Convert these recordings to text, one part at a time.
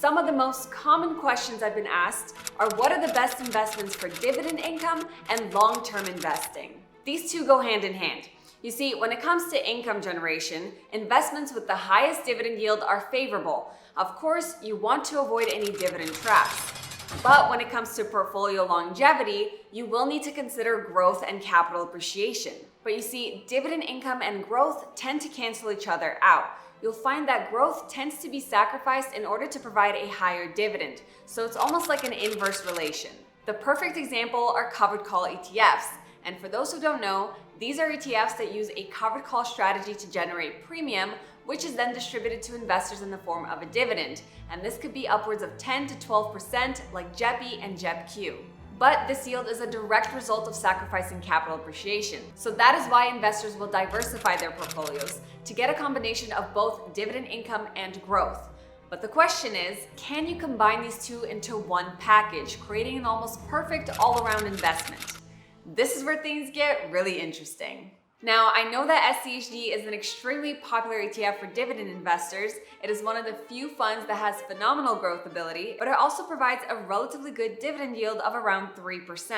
Some of the most common questions I've been asked are what are the best investments for dividend income and long-term investing? These two go hand in hand. You see, when it comes to income generation, investments with the highest dividend yield are favorable. Of course, you want to avoid any dividend traps. But when it comes to portfolio longevity, you will need to consider growth and capital appreciation. But you see, dividend income and growth tend to cancel each other out. You'll find that growth tends to be sacrificed in order to provide a higher dividend. So it's almost like an inverse relation. The perfect example are covered call ETFs. And for those who don't know, these are ETFs that use a covered call strategy to generate premium, which is then distributed to investors in the form of a dividend. And this could be upwards of 10 to 12% like JEPI and JEPQ. But this yield is a direct result of sacrificing capital appreciation. So that is why investors will diversify their portfolios to get a combination of both dividend income and growth. But the question is, can you combine these two into one package, creating an almost perfect all-around investment? This is where things get really interesting. Now, I know that SCHD is an extremely popular ETF for dividend investors. It is one of the few funds that has phenomenal growth ability, but it also provides a relatively good dividend yield of around 3%.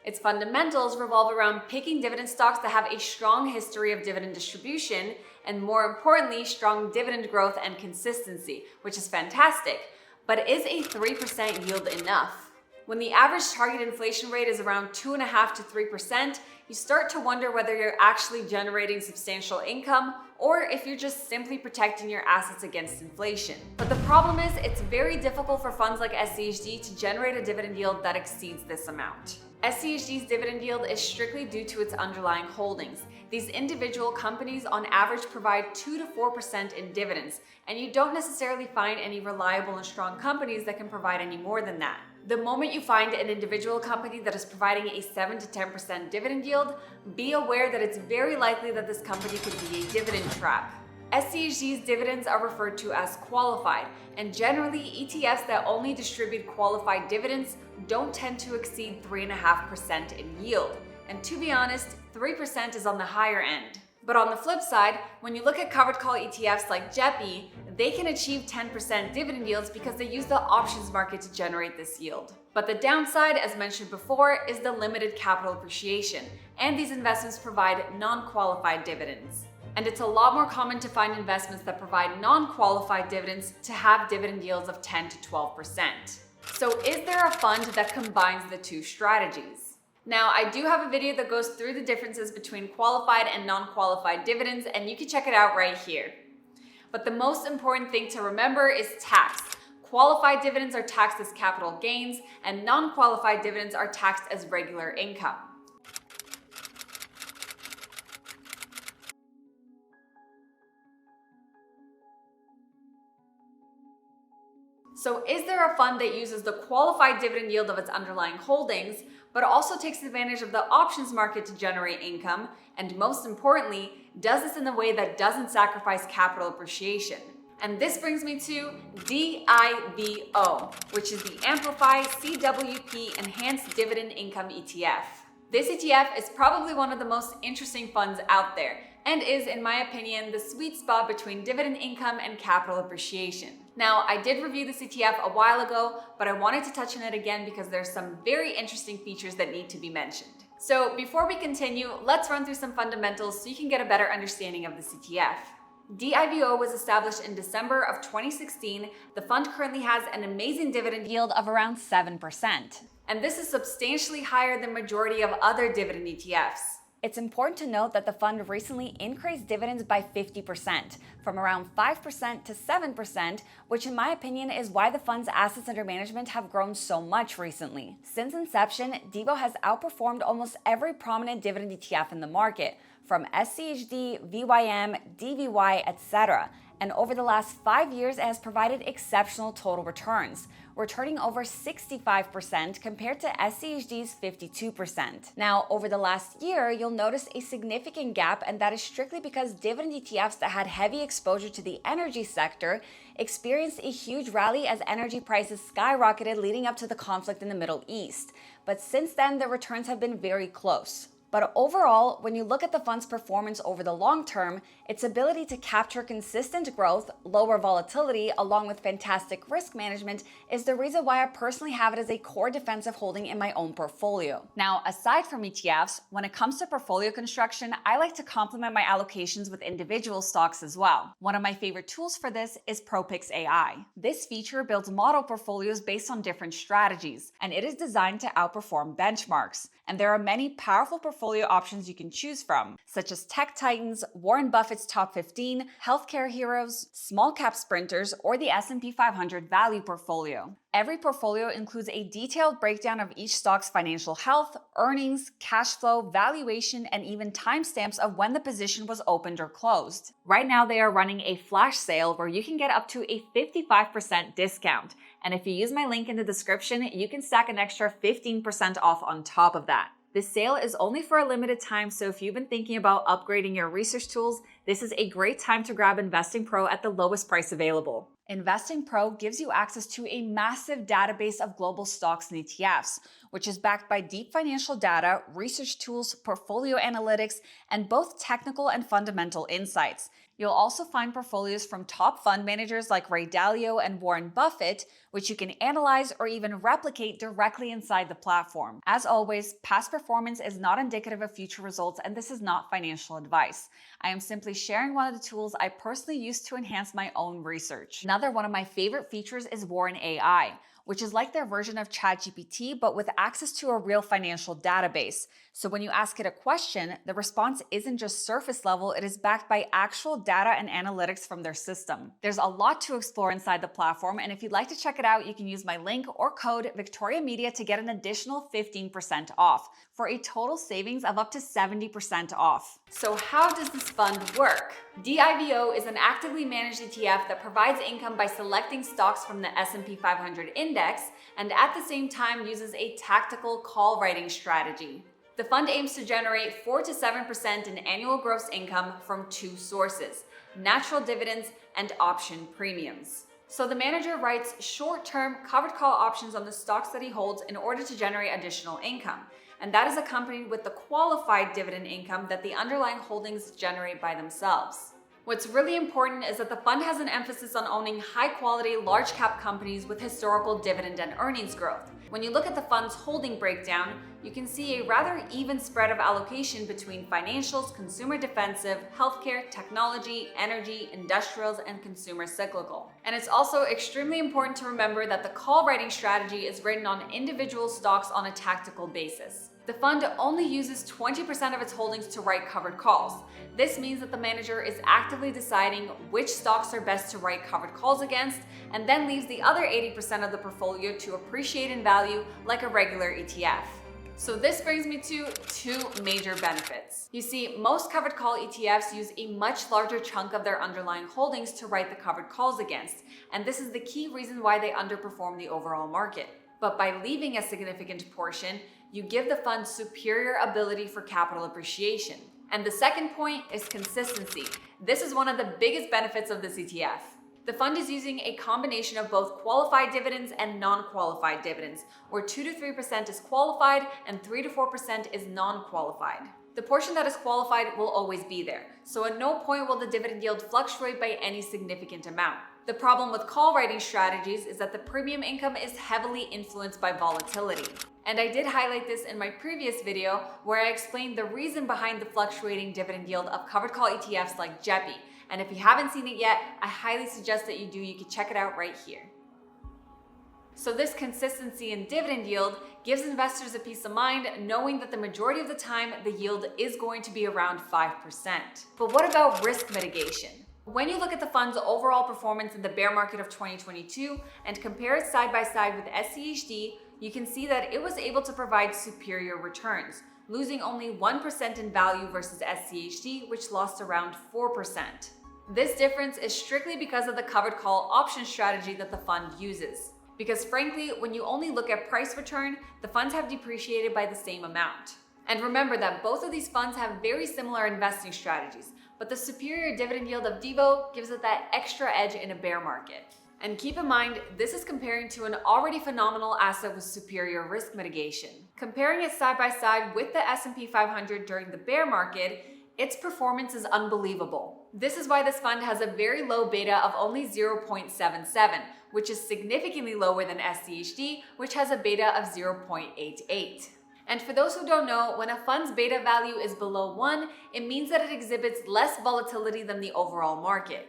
Its fundamentals revolve around picking dividend stocks that have a strong history of dividend distribution, and more importantly, strong dividend growth and consistency, which is fantastic. But is a 3% yield enough? When the average target inflation rate is around 2.5% to 3%, you start to wonder whether you're actually generating substantial income or if you're just simply protecting your assets against inflation. But the problem is, it's very difficult for funds like SCHD to generate a dividend yield that exceeds this amount. SCHD's dividend yield is strictly due to its underlying holdings. These individual companies on average provide 2 to 4% in dividends, and you don't necessarily find any reliable and strong companies that can provide any more than that. The moment you find an individual company that is providing a 7 to 10% dividend yield, be aware that it's very likely that this company could be a dividend trap. SCHD's dividends are referred to as qualified, and generally ETFs that only distribute qualified dividends don't tend to exceed 3.5% in yield. And to be honest, 3% is on the higher end. But on the flip side, when you look at covered call ETFs like JEPI, they can achieve 10% dividend yields because they use the options market to generate this yield. But the downside, as mentioned before, is the limited capital appreciation, and these investments provide non-qualified dividends. And it's a lot more common to find investments that provide non-qualified dividends to have dividend yields of 10 to 12%. So is there a fund that combines the two strategies? Now, I do have a video that goes through the differences between qualified and non-qualified dividends, and you can check it out right here. But the most important thing to remember is tax. Qualified dividends are taxed as capital gains, and non-qualified dividends are taxed as regular income. So is there a fund that uses the qualified dividend yield of its underlying holdings, but also takes advantage of the options market to generate income, and most importantly, does this in a way that doesn't sacrifice capital appreciation? And this brings me to DIVO, which is the Amplify CWP Enhanced Dividend Income ETF. This ETF is probably one of the most interesting funds out there, and is, in my opinion, the sweet spot between dividend income and capital appreciation. Now, I did review this ETF a while ago, but I wanted to touch on it again because there's some very interesting features that need to be mentioned. So before we continue, let's run through some fundamentals so you can get a better understanding of this ETF. DIVO was established in December of 2016. The fund currently has an amazing dividend yield of around 7%. And this is substantially higher than majority of other dividend ETFs. It's important to note that the fund recently increased dividends by 50%, from around 5% to 7%, which in my opinion is why the fund's assets under management have grown so much recently. Since inception, DIVO has outperformed almost every prominent dividend ETF in the market, from SCHD, VYM, DVY, etc. And over the last 5 years, it has provided exceptional total returns, returning over 65% compared to SCHD's 52%. Now, over the last year, you'll notice a significant gap, and that is strictly because dividend ETFs that had heavy exposure to the energy sector experienced a huge rally as energy prices skyrocketed leading up to the conflict in the Middle East. But since then, the returns have been very close. But overall, when you look at the fund's performance over the long term, its ability to capture consistent growth, lower volatility, along with fantastic risk management is the reason why I personally have it as a core defensive holding in my own portfolio. Now, aside from ETFs, when it comes to portfolio construction, I like to complement my allocations with individual stocks as well. One of my favorite tools for this is ProPix AI. This feature builds model portfolios based on different strategies, and it is designed to outperform benchmarks. And there are many powerful portfolio options you can choose from, such as Tech Titans, Warren Buffett's Top 15, Healthcare Heroes, Small Cap Sprinters, or the S&P 500 Value Portfolio. Every portfolio includes a detailed breakdown of each stock's financial health, earnings, cash flow, valuation, and even timestamps of when the position was opened or closed. Right now, they are running a flash sale where you can get up to a 55% discount. And if you use my link in the description, you can stack an extra 15% off on top of that. This sale is only for a limited time, so if you've been thinking about upgrading your research tools, this is a great time to grab InvestingPro at the lowest price available. InvestingPro gives you access to a massive database of global stocks and ETFs, which is backed by deep financial data, research tools, portfolio analytics, and both technical and fundamental insights. You'll also find portfolios from top fund managers like Ray Dalio and Warren Buffett, which you can analyze or even replicate directly inside the platform. As always, past performance is not indicative of future results, and this is not financial advice. I am simply sharing one of the tools I personally use to enhance my own research. Another one of my favorite features is Warren AI, which is like their version of ChatGPT, but with access to a real financial database. So when you ask it a question, the response isn't just surface level, it is backed by actual data and analytics from their system. There's a lot to explore inside the platform, and if you'd like to check it out, you can use my link or code Victoria Media to get an additional 15% off, for a total savings of up to 70% off. So how does this fund work? DIVO is an actively managed ETF that provides income by selecting stocks from the S&P 500 index and at the same time uses a tactical call writing strategy. The fund aims to generate 4 to 7% in annual gross income from two sources: natural dividends and option premiums. So the manager writes short-term covered call options on the stocks that he holds in order to generate additional income. And that is accompanied with the qualified dividend income that the underlying holdings generate by themselves. What's really important is that the fund has an emphasis on owning high-quality, large-cap companies with historical dividend and earnings growth. When you look at the fund's holding breakdown, you can see a rather even spread of allocation between financials, consumer defensive, healthcare, technology, energy, industrials, and consumer cyclical. And it's also extremely important to remember that the call writing strategy is written on individual stocks on a tactical basis. The fund only uses 20% of its holdings to write covered calls. This means that the manager is actively deciding which stocks are best to write covered calls against, and then leaves the other 80% of the portfolio to appreciate in value like a regular ETF. So this brings me to two major benefits. You see, most covered call ETFs use a much larger chunk of their underlying holdings to write the covered calls against, and this is the key reason why they underperform the overall market. But by leaving a significant portion, you give the fund superior ability for capital appreciation. And the second point is consistency. This is one of the biggest benefits of this ETF. The fund is using a combination of both qualified dividends and non-qualified dividends, where 2 to 3% is qualified and 3 to 4% is non-qualified. The portion that is qualified will always be there, so at no point will the dividend yield fluctuate by any significant amount. The problem with call writing strategies is that the premium income is heavily influenced by volatility. And I did highlight this in my previous video where I explained the reason behind the fluctuating dividend yield of covered call ETFs like JEPI. And if you haven't seen it yet, I highly suggest that you do. You can check it out right here. So this consistency in dividend yield gives investors a peace of mind knowing that the majority of the time the yield is going to be around 5%. But what about risk mitigation? When you look at the fund's overall performance in the bear market of 2022 and compare it side by side with SCHD, you can see that it was able to provide superior returns, losing only 1% in value versus SCHD, which lost around 4%. This difference is strictly because of the covered call option strategy that the fund uses. Because frankly, when you only look at price return, the funds have depreciated by the same amount. And remember that both of these funds have very similar investing strategies, but the superior dividend yield of DIVO gives it that extra edge in a bear market. And keep in mind, this is comparing to an already phenomenal asset with superior risk mitigation. Comparing it side by side with the S&P 500 during the bear market, its performance is unbelievable. This is why this fund has a very low beta of only 0.77, which is significantly lower than SCHD, which has a beta of 0.88. And for those who don't know, when a fund's beta value is below 1, it means that it exhibits less volatility than the overall market.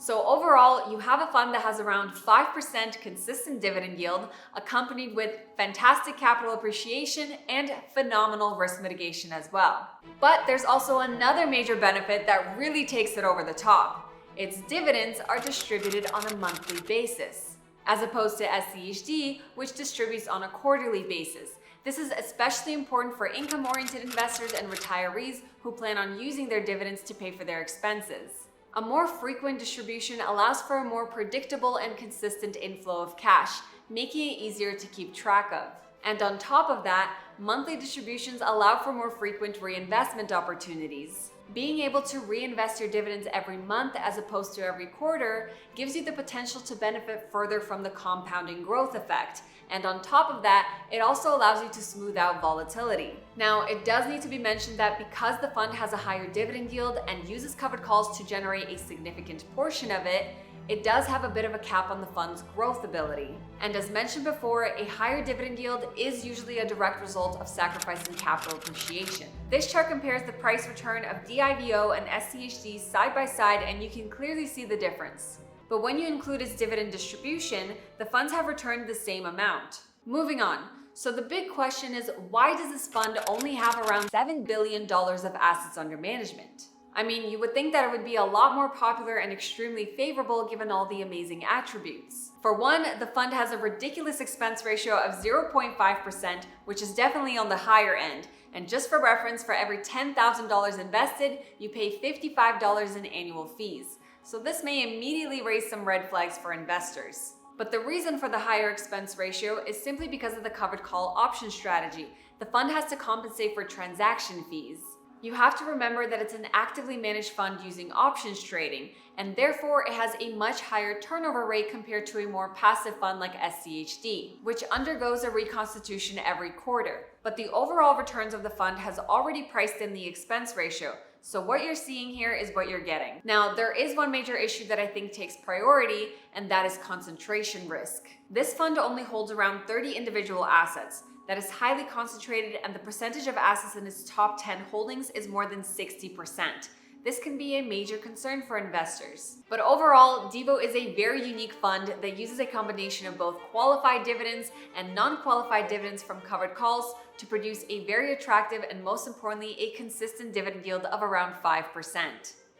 So overall, you have a fund that has around 5% consistent dividend yield, accompanied with fantastic capital appreciation and phenomenal risk mitigation as well. But there's also another major benefit that really takes it over the top. Its dividends are distributed on a monthly basis, as opposed to SCHD, which distributes on a quarterly basis. This is especially important for income-oriented investors and retirees who plan on using their dividends to pay for their expenses. A more frequent distribution allows for a more predictable and consistent inflow of cash, making it easier to keep track of. And on top of that, monthly distributions allow for more frequent reinvestment opportunities. Being able to reinvest your dividends every month as opposed to every quarter gives you the potential to benefit further from the compounding growth effect. And on top of that, it also allows you to smooth out volatility. Now, it does need to be mentioned that because the fund has a higher dividend yield and uses covered calls to generate a significant portion of it, it does have a bit of a cap on the fund's growth ability. And as mentioned before, a higher dividend yield is usually a direct result of sacrificing capital appreciation. This chart compares the price return of DIVO and SCHD side by side, and you can clearly see the difference. But when you include its dividend distribution, the funds have returned the same amount. Moving on. So the big question is, why does this fund only have around $7 billion of assets under management? I mean, you would think that it would be a lot more popular and extremely favorable given all the amazing attributes. For one, the fund has a ridiculous expense ratio of 0.5%, which is definitely on the higher end. And just for reference, for every $10,000 invested, you pay $55 in annual fees. So this may immediately raise some red flags for investors. But the reason for the higher expense ratio is simply because of the covered call option strategy. The fund has to compensate for transaction fees. You have to remember that it's an actively managed fund using options trading, and therefore it has a much higher turnover rate compared to a more passive fund like SCHD, which undergoes a reconstitution every quarter. But the overall returns of the fund has already priced in the expense ratio, so what you're seeing here is what you're getting. Now, there is one major issue that I think takes priority, and that is concentration risk. This fund only holds around 30 individual assets. That is highly concentrated, and the percentage of assets in its top 10 holdings is more than 60%. This can be a major concern for investors. But overall, DIVO is a very unique fund that uses a combination of both qualified dividends and non-qualified dividends from covered calls to produce a very attractive and, most importantly, a consistent dividend yield of around 5%.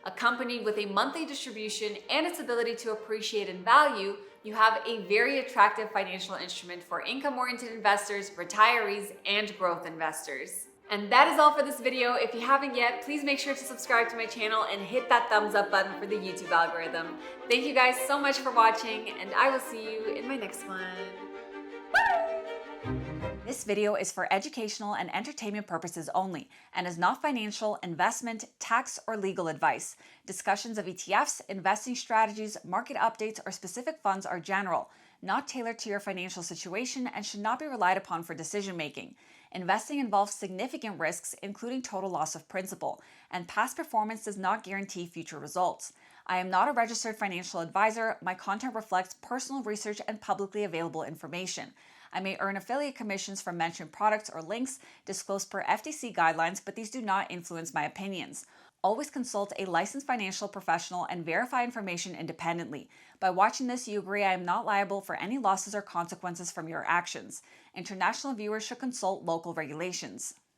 Accompanied with a monthly distribution and its ability to appreciate in value, you have a very attractive financial instrument for income-oriented investors, retirees, and growth investors. And that is all for this video. If you haven't yet, please make sure to subscribe to my channel and hit that thumbs up button for the YouTube algorithm. Thank you guys so much for watching, and I will see you in my next one. This video is for educational and entertainment purposes only and is not financial, investment, tax, or legal advice. Discussions of ETFs, investing strategies, market updates, or specific funds are general, not tailored to your financial situation, and should not be relied upon for decision-making. Investing involves significant risks, including total loss of principal, and past performance does not guarantee future results. I am not a registered financial advisor. My content reflects personal research and publicly available information. I may earn affiliate commissions from mentioned products or links disclosed per FTC guidelines, but these do not influence my opinions. Always consult a licensed financial professional and verify information independently. By watching this, you agree I am not liable for any losses or consequences from your actions. International viewers should consult local regulations.